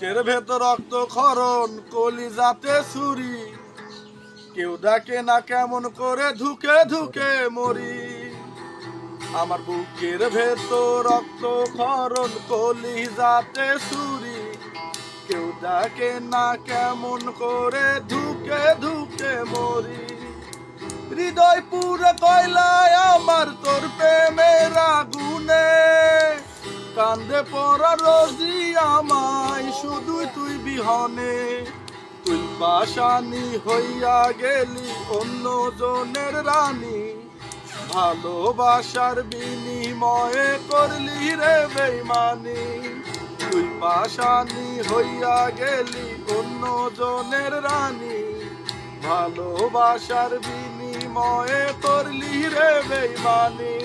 বুকের ভেতর রক্ত ক্ষরণ, কলিজাতে ছুরি, কেউ দেখে না কেমন করে ধুকে ধুকে মরি। আমার বুকের ভেতর রক্ত ক্ষরণ, কলিজাতে ছুরি, কেউ দেখে না কেমন করে ধুকে ধুকে মরি। হৃদয় পুরে কয়লায় আমার তোর প্রেমের আগুনে, কান্দে পড়া রোজি আমায় শুধু তুই বিহনে। তুই পাশানি হইয়া গেলি অন্য জনের রানী, ভালোবাসার বিনিময়ে করলি রে বেইমানি। তুই পাশানি হইয়া গেলি অন্য জনের রানী, ভালোবাসার বিনিময়ে করলি রে বেইমানি।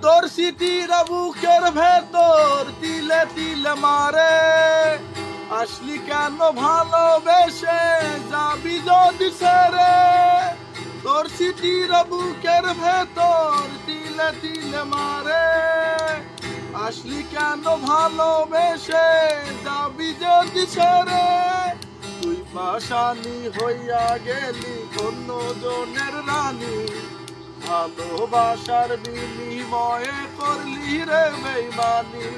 তোর স্মৃতিরা বুকের ভেতর তিলে তিলে মারে, আসলি কেন ভালোবেসে যাবি যদি ছেড়ে। তোর স্মৃতিরা বুকের ভেতর তিলে তিলে মারে, আসলি কেন ভালোবেসে যাবি যদি ছেড়ে। তুই পাশানি হইয়া গেলি অন্য জনের রানী, ভালোবাসার বিনিময়ে করলি রে বেইমানি।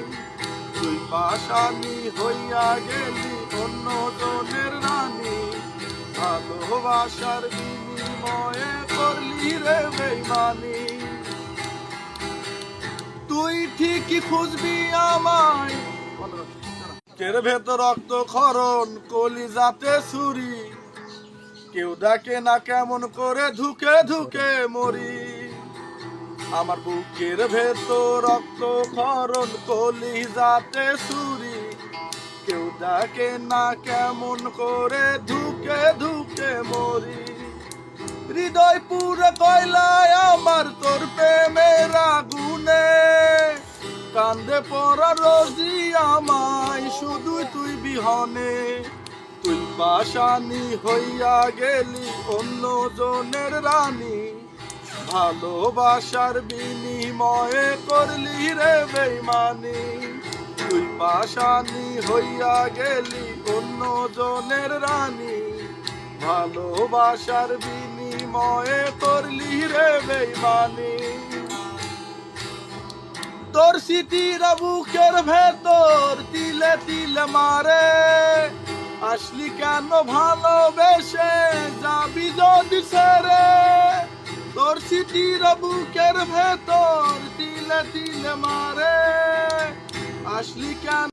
তুই পাশানি হইয়া গেলি অন্য জনের রানী, ভালোবাসার বিনিময়ে করলি রে বেইমানি। তুই ঠিকই খুঁজবি আমায়, বুকের ভেতর রক্ত ক্ষরণ, কলিজাতে ছুরি, কেউ দেখে না কেমন করে ধুকে ধুকে মরি। আমার বুকের ভেতর রক্ত ক্ষরণ, কলিজাতে ছুরি, কেউ দেখে না কেমন করে ধুকে ধুকে মরি। হৃদয় পুরে কয়লায় আমার তোর প্রেমের আগুনে, কান্দে পড়া রোজি আমায় শুধু তুই বিহনে। তুই পাশানি হইয়া গেলি অন্য জনের রানী, ভালোবাসার বিনিময়ে করলি রে বেইমানি। তুই পাশানি হইয়া গেলি অন্য জনের রানী, ভালোবাসার বিনিময়ে করলি রে বেইমানি। তোর স্মৃতিরা বুকের ভেতর তিলে তিলে মারে, আসলি কেন ভালোবেসে যাবি যদি ছেড়ে। তোর স্মৃতিরা বুকের ভেতর তিলে তিলে মারে, আসলি কেন